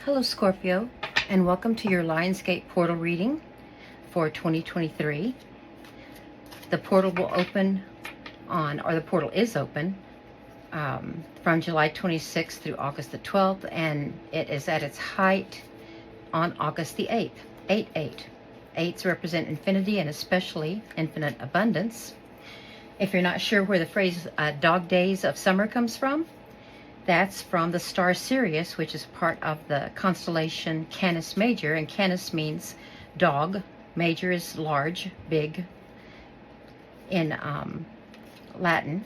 Hello Scorpio, and welcome to your Lionsgate portal reading for 2023. The portal will open the portal is open from July 26th through August the 12th, and it is at its height on August the 8th. 8-8. Eights represent infinity and especially infinite abundance. If you're not sure where the phrase dog days of summer comes from, that's from the star Sirius, which is part of the constellation Canis Major, and Canis means dog. Major is large, big in Latin.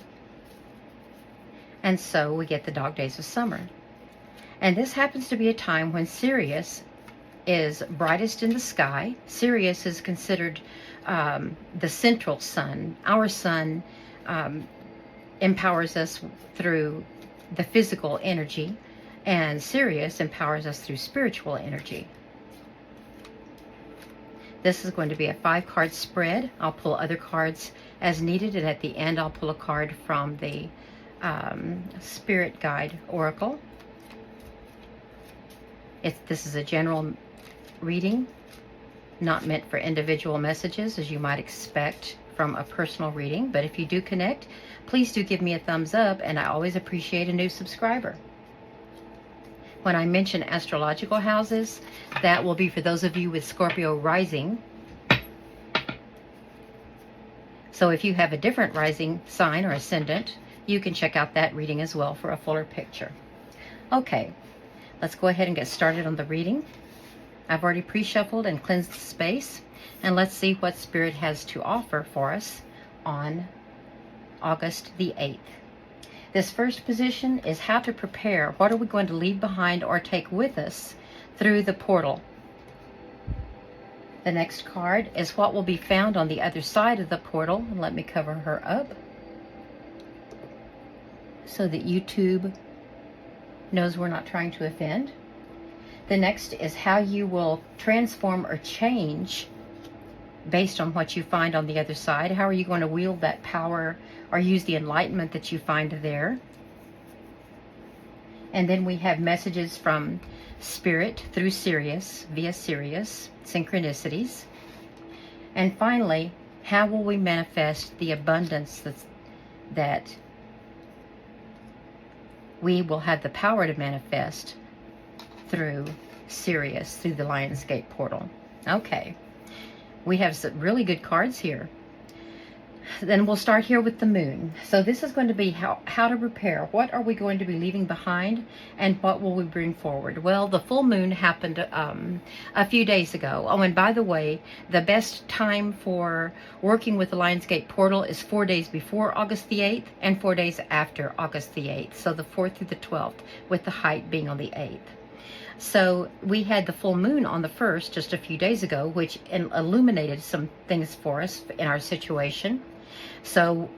And so we get the dog days of summer. And this happens to be a time when Sirius is brightest in the sky. Sirius is considered the central sun. Our sun empowers us through the physical energy, and Sirius empowers us through spiritual energy. This is going to be a 5-card spread. I'll pull other cards as needed, and at the end I'll pull a card from the Spirit Guide Oracle. This is a general reading, not meant for individual messages, as you might expect from a personal reading. But if you do connect, please do give me a thumbs up, and I always appreciate a new subscriber. When I mention astrological houses, that will be for those of you with Scorpio rising. So if you have a different rising sign or ascendant, you can check out that reading as well for a fuller picture. Okay, let's go ahead and get started on the reading. I've already pre-shuffled and cleansed the space, and let's see what Spirit has to offer for us on August the 8th. This first position is how to prepare. What are we going to leave behind or take with us through the portal? The next card is what will be found on the other side of the portal. And let me cover her up so that YouTube knows we're not trying to offend. The next is how you will transform or change based on what you find on the other side. How are you going to wield that power or use the enlightenment that you find there? And then we have messages from Spirit through Sirius, via Sirius, synchronicities. And finally, how will we manifest the abundance that we will have the power to manifest through Sirius, through the Lionsgate portal? Okay. We have some really good cards here. Then we'll start here with the moon. So this is going to be how to prepare. What are we going to be leaving behind, and what will we bring forward? Well, the full moon happened a few days ago. Oh, and by the way, the best time for working with the Lionsgate portal is 4 days before August the 8th and 4 days after August the 8th. So the 4th through the 12th, with the height being on the 8th. So we had the full moon on the 1st just a few days ago, which illuminated some things for us in our situation. So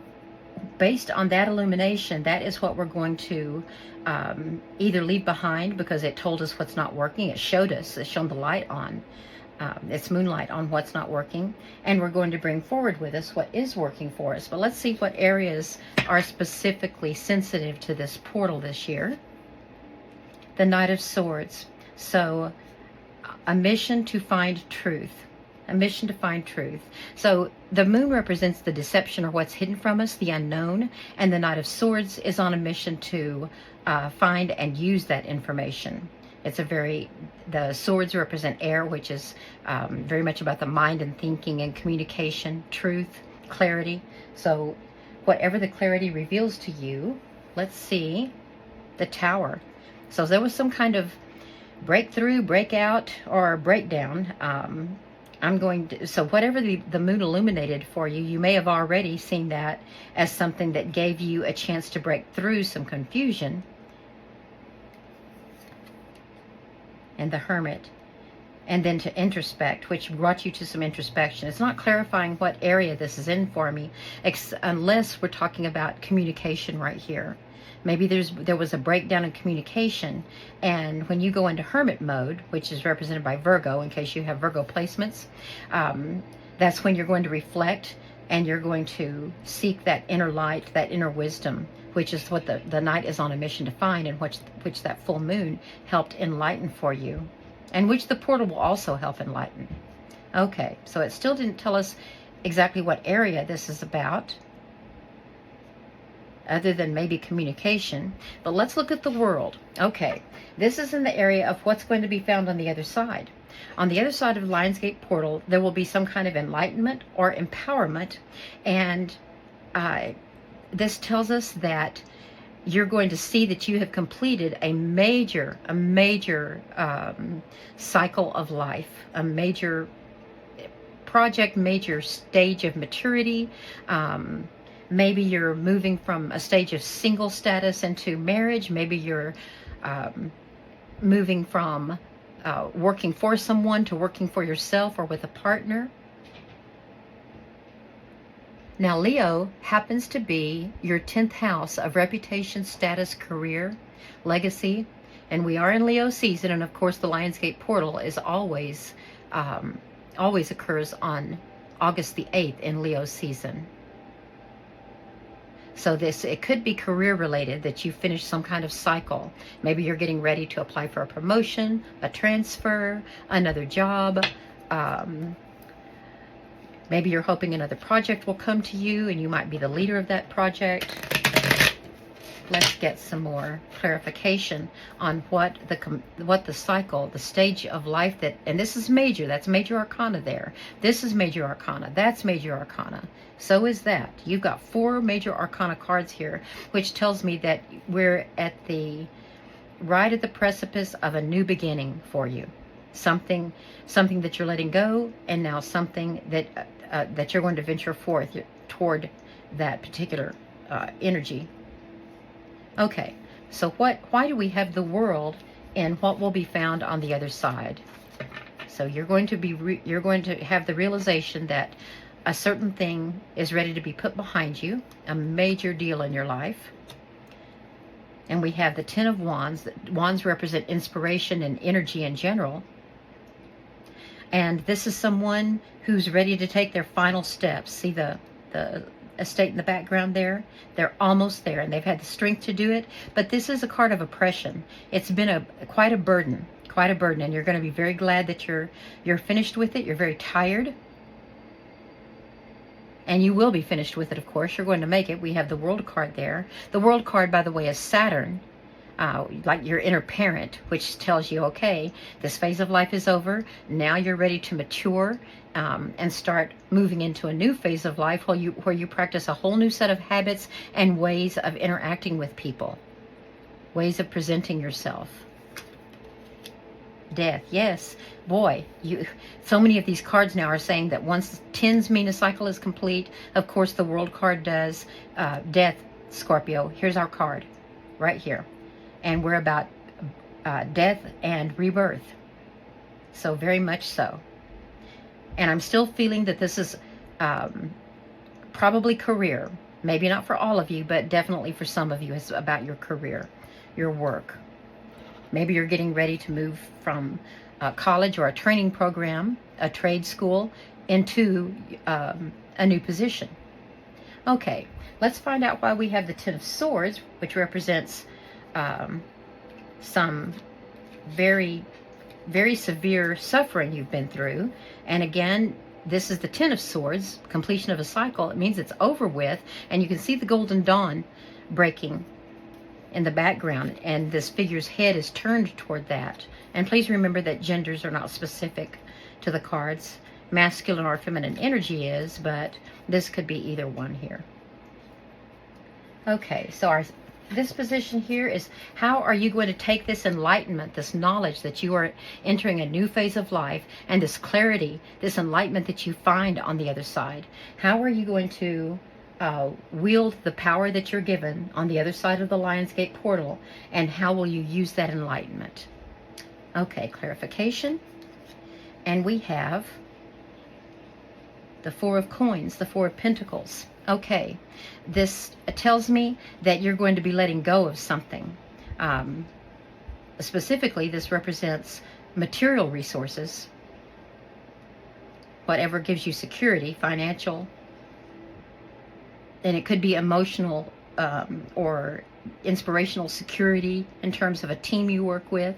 based on that illumination, that is what we're going to either leave behind, because it told us what's not working. It showed us, it shone the light on, its moonlight on what's not working. And we're going to bring forward with us what is working for us. But let's see what areas are specifically sensitive to this portal this year. The Knight of Swords. So a mission to find truth. A mission to find truth. So the moon represents the deception, or what's hidden from us, the unknown. And the Knight of Swords is on a mission to find and use that information. The swords represent air, which is very much about the mind and thinking and communication, truth, clarity. So whatever the clarity reveals to you, let's see the Tower. So there was some kind of breakthrough, breakout, or breakdown. So whatever the moon illuminated for you, you may have already seen that as something that gave you a chance to break through some confusion. And the Hermit. And then to introspect, which brought you to some introspection. It's not clarifying what area this is in for me, unless we're talking about communication right here. Maybe there was a breakdown in communication, and when you go into Hermit mode, which is represented by Virgo, in case you have Virgo placements, that's when you're going to reflect, and you're going to seek that inner light, that inner wisdom, which is what the night is on a mission to find, and which that full moon helped enlighten for you, and which the portal will also help enlighten. Okay, so it still didn't tell us exactly what area this is about, other than maybe communication. But let's look at the world. Okay, this is in the area of what's going to be found on the other side. On the other side of the Lionsgate portal, there will be some kind of enlightenment or empowerment, and this tells us that you're going to see that you have completed a major cycle of life, a major project, major stage of maturity. Maybe you're moving from a stage of single status into marriage. Maybe you're moving from working for someone to working for yourself or with a partner. Now, Leo happens to be your 10th house of reputation, status, career, legacy, and we are in Leo season, and of course the Lionsgate portal is always occurs on August the 8th in Leo season. So it could be career related, that you finish some kind of cycle. Maybe you're getting ready to apply for a promotion, a transfer, another job. Maybe you're hoping another project will come to you and you might be the leader of that project. Let's get some more clarification on what the cycle, the stage of life and this is major, that's major arcana there. This is major arcana, that's major arcana. So is that. You've got 4 major arcana cards here, which tells me that we're right at the precipice of a new beginning for you. Something that you're letting go, and now something that you're going to venture forth toward that particular energy. Okay, so why do we have the world and what will be found on the other side? So you're going to have the realization that a certain thing is ready to be put behind you, a major deal in your life. And we have the 10 of Wands. Wands represent inspiration and energy in general. And this is someone who's ready to take their final steps. See the estate in the background there? They're almost there, and they've had the strength to do it. But this is a card of oppression. It's been quite a burden, and you're going to be very glad that you're finished with it. You're very tired. And you will be finished with it, of course. You're going to make it. We have the World card there. The World card, by the way, is Saturn. Like your inner parent, which tells you, okay, this phase of life is over. Now you're ready to mature and start moving into a new phase of life where you practice a whole new set of habits and ways of interacting with people, ways of presenting yourself. Death, yes, boy, so many of these cards now are saying that once 10s mean a cycle is complete, of course the World card does. Death, Scorpio, here's our card right here. And we're about death and rebirth. So very much so. And I'm still feeling that this is probably career. Maybe not for all of you, but definitely for some of you. It's about your career, your work. Maybe you're getting ready to move from college or a training program, a trade school, into a new position. Okay, let's find out why we have the 10 of Swords, which represents some very, very severe suffering you've been through. And again, this is the 10 of Swords, completion of a cycle. It means it's over with, and you can see the golden dawn breaking in the background, and this figure's head is turned toward that. And please remember that genders are not specific to the cards. Masculine or feminine energy is, but this could be either one here. Okay, so this position here is, how are you going to take this enlightenment, this knowledge that you are entering a new phase of life, and this clarity, this enlightenment that you find on the other side? How are you going to wield the power that you're given on the other side of the Lionsgate portal, and how will you use that enlightenment? Okay, clarification. And we have the 4 of Coins, the 4 of Pentacles. Okay, this tells me that you're going to be letting go of something. Specifically, this represents material resources, whatever gives you security, financial, and it could be emotional or inspirational security in terms of a team you work with.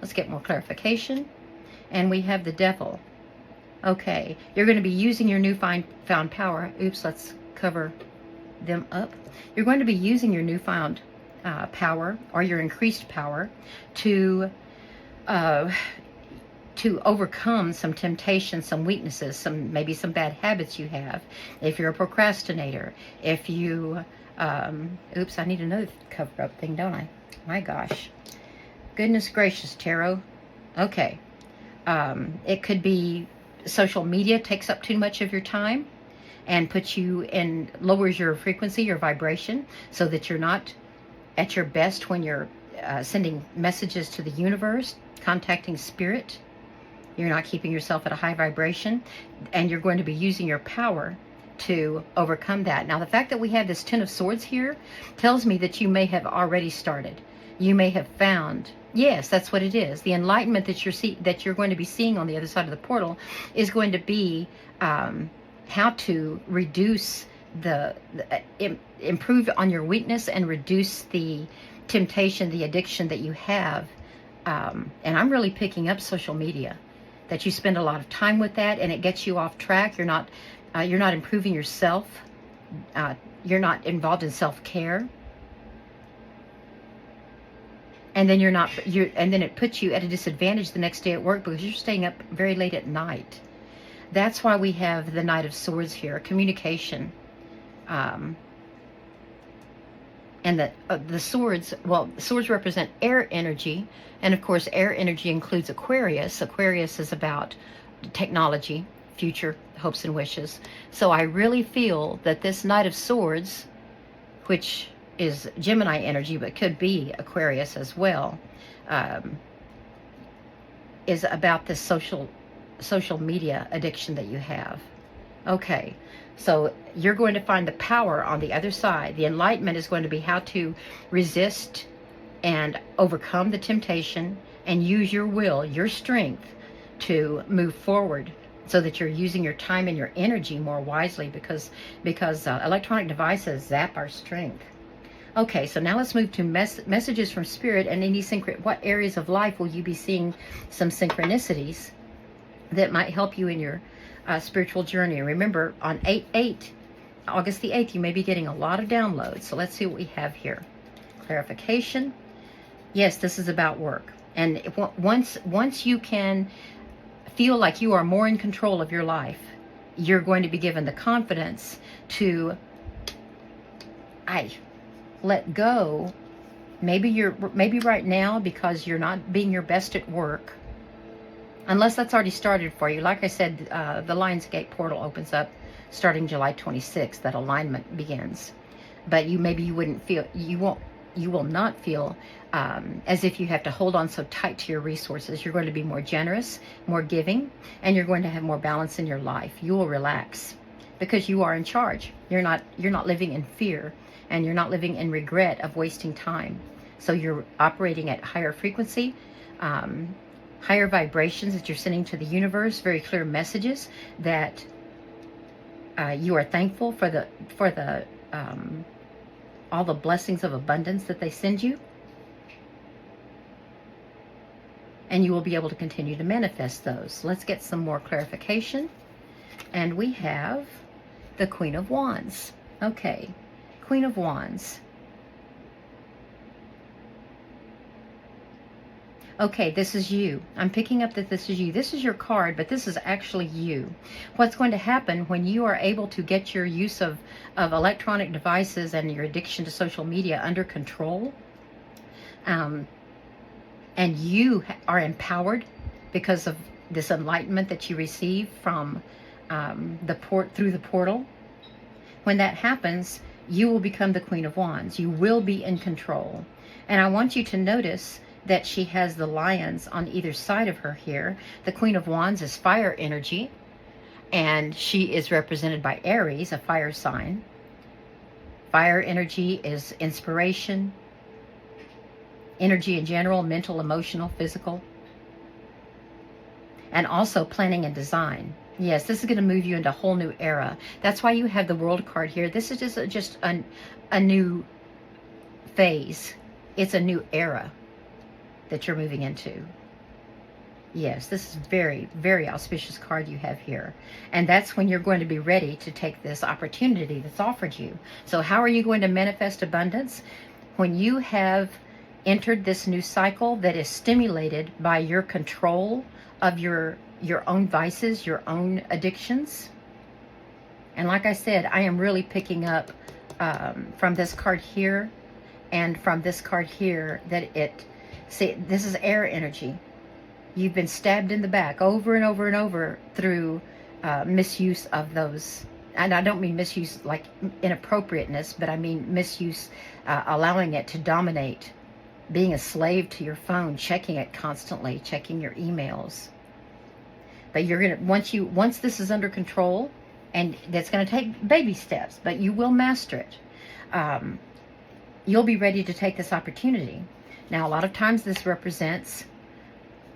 Let's get more clarification. And we have the Devil. Okay, you're going to be using your newfound power. Oops, let's cover them up. You're going to be using your newfound power, or your increased power, to overcome some temptations, some weaknesses, maybe some bad habits you have. If you're a procrastinator, if you, oops, I need another cover-up thing, don't I? My gosh. Goodness gracious, Tarot. Okay. It could be social media takes up too much of your time and puts you in, lowers your frequency, your vibration, so that you're not at your best when you're sending messages to the universe, contacting spirit. You're not keeping yourself at a high vibration, and you're going to be using your power to overcome that. Now, the fact that we have this Ten of Swords here tells me that you may have already started. You may have found, yes, that's what it is. The enlightenment that you're going to be seeing on the other side of the portal is going to be how to reduce improve on your weakness and reduce the temptation, the addiction that you have. And I'm really picking up social media, that you spend a lot of time with that, and it gets you off track. You're not improving yourself. You're not involved in self-care. And then and then it puts you at a disadvantage the next day at work because you're staying up very late at night. That's why we have the Knight of Swords here, communication. And the swords, well, swords represent air energy. And of course, air energy includes Aquarius. Aquarius is about technology, future, hopes and wishes. So I really feel that this Knight of Swords, which is Gemini energy, but could be Aquarius as well, is about this social media addiction that you have. Okay, so you're going to find the power on the other side. The enlightenment is going to be how to resist and overcome the temptation and use your will, your strength, to move forward, so that you're using your time and your energy more wisely, because electronic devices zap our strength. Okay, so now let's move to messages from Spirit and any what areas of life will you be seeing some synchronicities that might help you in your spiritual journey. Remember, on August the 8th, you may be getting a lot of downloads. So let's see what we have here. Clarification. Yes, this is about work. And once you can feel like you are more in control of your life, you're going to be given the confidence to let go. Maybe right now, because you're not being your best at work, unless that's already started for you. Like I said, the Lionsgate portal opens up starting July 26th. That alignment begins. But you will not feel as if you have to hold on so tight to your resources. You're going to be more generous, more giving, and you're going to have more balance in your life. You will relax because you are in charge. You're not living in fear, and you're not living in regret of wasting time. So you're operating at higher frequency, higher vibrations that you're sending to the universe, very clear messages that you are thankful for all the blessings of abundance that they send you. And you will be able to continue to manifest those. Let's get some more clarification. And we have the Queen of Wands. Okay, Queen of Wands. Okay, this is you. I'm picking up that this is you. This is your card, but this is actually you. What's going to happen when you are able to get your use of electronic devices and your addiction to social media under control, and you are empowered because of this enlightenment that you receive from through the portal. When that happens, you will become the Queen of Wands. You will be in control. And I want you to notice that she has the lions on either side of her here. The Queen of Wands is fire energy, and she is represented by Aries, a fire sign. Fire energy is inspiration, energy in general, mental, emotional, physical. and also planning and design. Yes, this is going to move you into a whole new era. That's why you have the World card here. This is just a new phase. It's a new era that you're moving into. Yes, this is very, very auspicious card you have here. And that's when you're going to be ready to take this opportunity that's offered you. So how are you going to manifest abundance? When you have entered this new cycle that is stimulated by your control of your own vices, your own addictions. And like I said, I am really picking up from this card here and from this card here that see, this is air energy. You've been stabbed in the back over and over and over through misuse of those. And I don't mean misuse like inappropriateness, but I mean misuse, allowing it to dominate, being a slave to your phone, checking it constantly, checking your emails. But you're going to, once this is under control, and that's going to take baby steps, but you will master it. You'll be ready to take this opportunity. Now, a lot of times this represents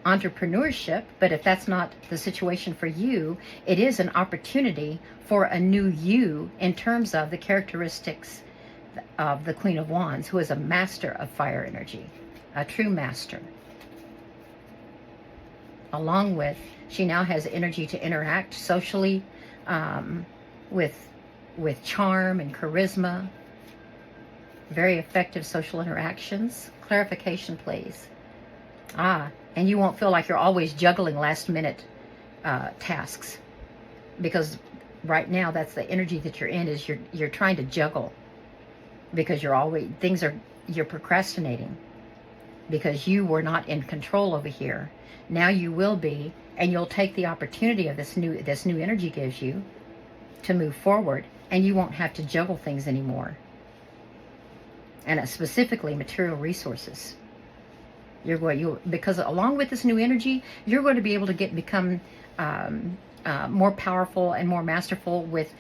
entrepreneurship, but if that's not the situation for you, it is an opportunity for a new you in terms of the characteristics of the Queen of Wands, who is a master of fire energy, a true master. Along with, she now has energy to interact socially with charm and charisma. Very effective social interactions. Clarification, please. And you won't feel like you're always juggling last minute tasks, because right now that's the energy that you're in, is you're trying to juggle, because you're procrastinating because you were not in control over here. Now you will be, and you'll take the opportunity of this new energy gives you to move forward, and you won't have to juggle things anymore. And specifically material resources. Because along with this new energy, you're going to be able to become more powerful and more masterful with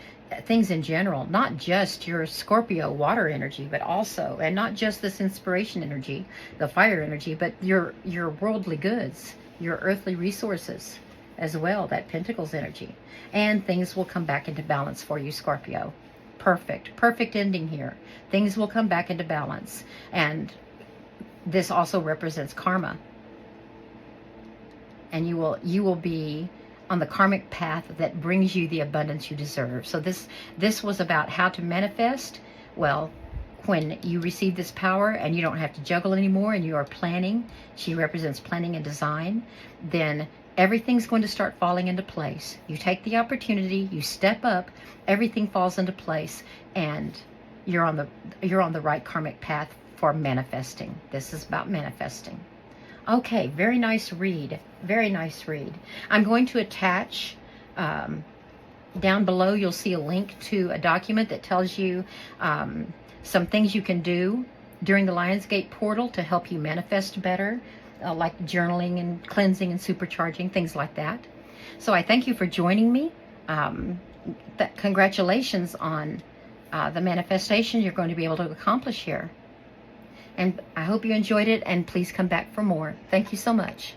things in general, not just your Scorpio water energy, but also, and not just this inspiration energy, the fire energy, but your worldly goods, your earthly resources as well, that Pentacles energy. And things will come back into balance for you, Scorpio. Perfect ending here. Things will come back into balance. And this also represents karma. And you will be on the karmic path that brings you the abundance you deserve. So this was about how to manifest. Well, when you receive this power and you don't have to juggle anymore, and you are planning, she represents planning and design, then everything's going to start falling into place. You take the opportunity, you step up, everything falls into place, and you're on the right karmic path for manifesting. This is about manifesting. Okay, very nice read. Very nice read. I'm going to attach, down below you'll see a link to a document that tells you some things you can do during the Lionsgate portal to help you manifest better, like journaling and cleansing and supercharging, things like that. So I thank you for joining me. Congratulations on the manifestation you're going to be able to accomplish here. And I hope you enjoyed it, and please come back for more. Thank you so much.